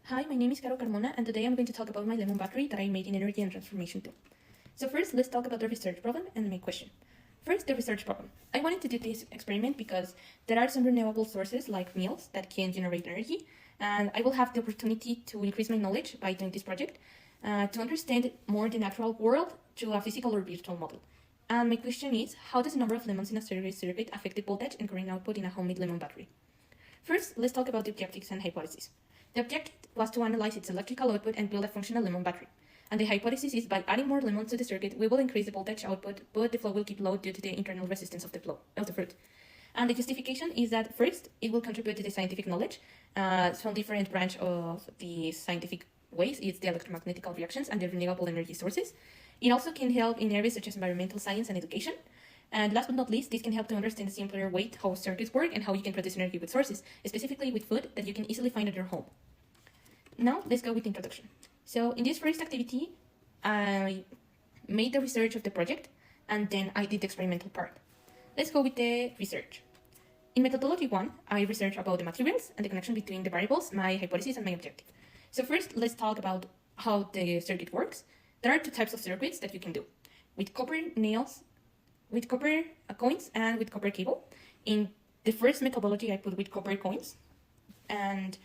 Hi, my name is Caro Carmona, and today I'm going to talk about my lemon battery that I made in Energy and Transformation 2. So first, let's talk about the research problem and my question. First, the research problem. I wanted to do this experiment because there are some renewable sources like meals that can generate energy, and I will have the opportunity to increase my knowledge by doing this project to understand more the natural world through a physical or virtual model. And my question is, how does the number of lemons in a circuit affect the voltage and current output in a homemade lemon battery? First, let's talk about the objectives and hypotheses. The objective was to analyze its electrical output and build a functional lemon battery. And the hypothesis is by adding more lemons to the circuit, we will increase the voltage output, but the flow will keep low due to the internal resistance of the fruit. And the justification is that first, it will contribute to the scientific knowledge. Some different branch of the scientific ways is the electromagnetic reactions and the renewable energy sources. It also can help in areas such as environmental science and education. And last but not least, this can help to understand the simpler way how circuits work and how you can produce energy with sources, specifically with food that you can easily find at your home. Now, let's go with the introduction. So in this first activity, I made the research of the project, and then I did the experimental part. Let's go with the research. In methodology 1, I researched about the materials and the connection between the variables, my hypothesis, and my objective. So first, let's talk about how the circuit works. There are two types of circuits that you can do, with copper nails, with copper coins, and with copper cable. In the first methodology, I put with copper coins, and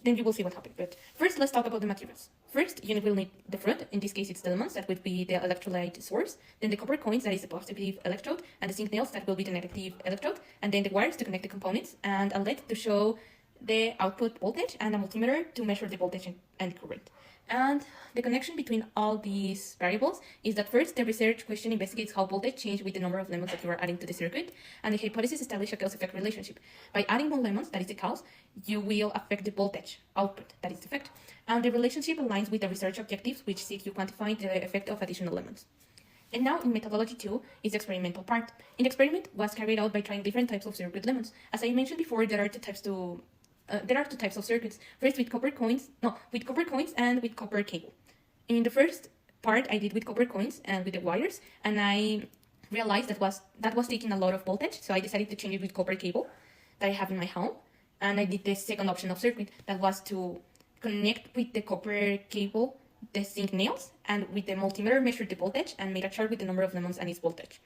then you will see what happened. But first, let's talk about the materials. First, you will need the fruit. In this case, it's the lemons. That would be the electrolyte source. Then the copper coins, that is the positive electrode. And the zinc nails, that will be the negative electrode. And then the wires to connect the components. And a LED to show the output voltage. And a multimeter to measure the voltage and current. And the connection between all these variables is that first, the research question investigates how voltage changes with the number of lemons that you are adding to the circuit, and the hypothesis establishes a cause-effect relationship. By adding more lemons, that is the cause, you will affect the voltage output, that is the effect. And the relationship aligns with the research objectives, which seek to quantify the effect of additional lemons. And now in methodology 2 is the experimental part. In the experiment was carried out by trying different types of circuit lemons. As I mentioned before, there are two types of circuits. First with copper coins and with copper cable. In the first part, I did with copper coins and with the wires, and I realized that was taking a lot of voltage, so I decided to change it with copper cable that I have in my home. And I did the second option of circuit, that was to connect with the copper cable the zinc nails, and with the multimeter measure the voltage and made a chart with the number of lemons and its voltage.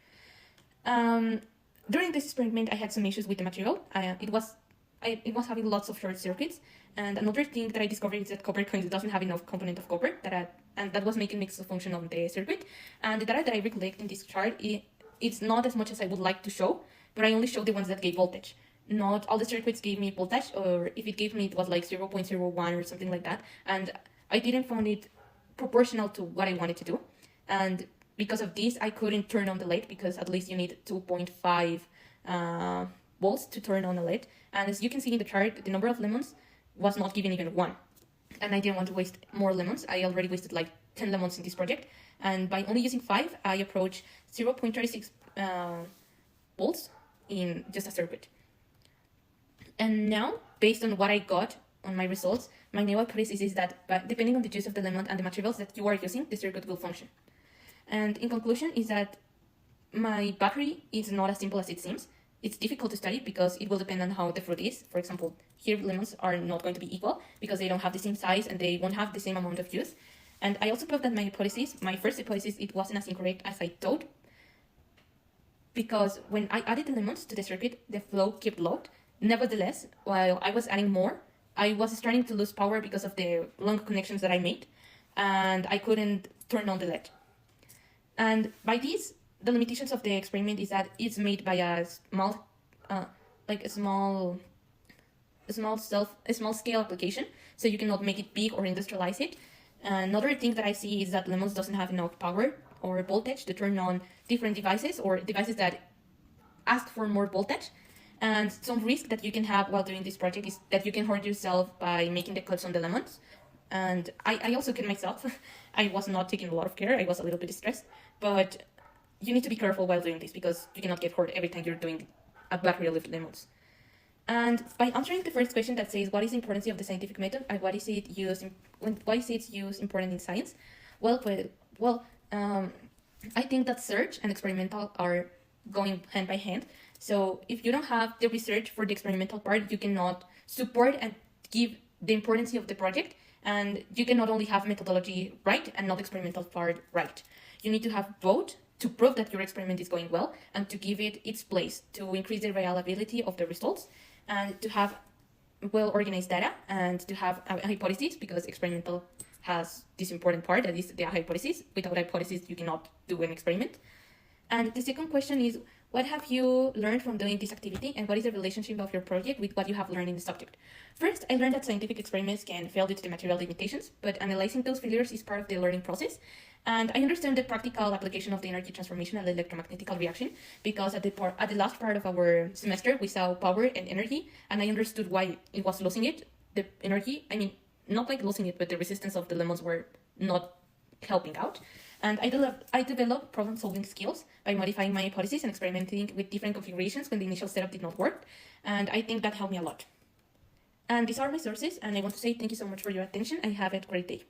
During this experiment, I had some issues with the material. It was having lots of short circuits, and another thing that I discovered is that copper coins doesn't have enough component of copper, and that was making mixed function of the circuit. And the data that I recollect in this chart, it's not as much as I would like to show, but I only showed the ones that gave voltage. Not all the circuits gave me voltage, or if it gave me, it was like 0.01 or something like that, and I didn't find it proportional to what I wanted to do. And because of this, I couldn't turn on the light, because at least you need 2.5 volts to turn on a LED. And as you can see in the chart, the number of lemons was not given even 1. And I didn't want to waste more lemons. I already wasted like 10 lemons in this project. And by only using 5, I approached 0.36 volts in just a circuit. And now, based on what I got on my results, my new hypothesis is that depending on the use of the lemon and the materials that you are using, the circuit will function. And in conclusion is that my battery is not as simple as it seems. It's difficult to study because it will depend on how the fruit is. For example, here lemons are not going to be equal because they don't have the same size and they won't have the same amount of juice. And I also proved that my first hypothesis, it wasn't as incorrect as I thought, because when I added the lemons to the circuit, the flow kept low. Nevertheless, while I was adding more, I was starting to lose power because of the long connections that I made, and I couldn't turn on the LED. And by this, the limitations of the experiment is that it's made by a small scale application, so you cannot make it big or industrialize it. Another thing that I see is that lemons doesn't have enough power or voltage to turn on different devices or devices that ask for more voltage. And some risk that you can have while doing this project is that you can hurt yourself by making the cuts on the lemons. And I also cut myself. I was not taking a lot of care. I was a little bit stressed, but you need to be careful while doing this because you cannot get hurt every time you're doing a battery with lemons. And by answering the first question that says what is the importance of the scientific method and why is its use important in science? I think that search and experimental are going hand by hand. So if you don't have the research for the experimental part, you cannot support and give the importance of the project, and you can not only have methodology right and not experimental part right. You need to have both to prove that your experiment is going well and to give it its place, to increase the reliability of the results, and to have well-organized data, and to have a hypothesis, because experimental has this important part, that is the hypothesis. Without hypothesis, you cannot do an experiment. And the second question is, what have you learned from doing this activity, and what is the relationship of your project with what you have learned in the subject? First, I learned that scientific experiments can fail due to the material limitations, but analyzing those failures is part of the learning process. And I understand the practical application of the energy transformation and the electromagnetic reaction, because at the last part of our semester, we saw power and energy, and I understood why it was losing it. The energy, I mean, not like losing it, but the resistance of the lemons were not helping out. And I developed problem-solving skills by modifying my hypothesis and experimenting with different configurations when the initial setup did not work. And I think that helped me a lot. And these are my sources, and I want to say thank you so much for your attention, and have a great day.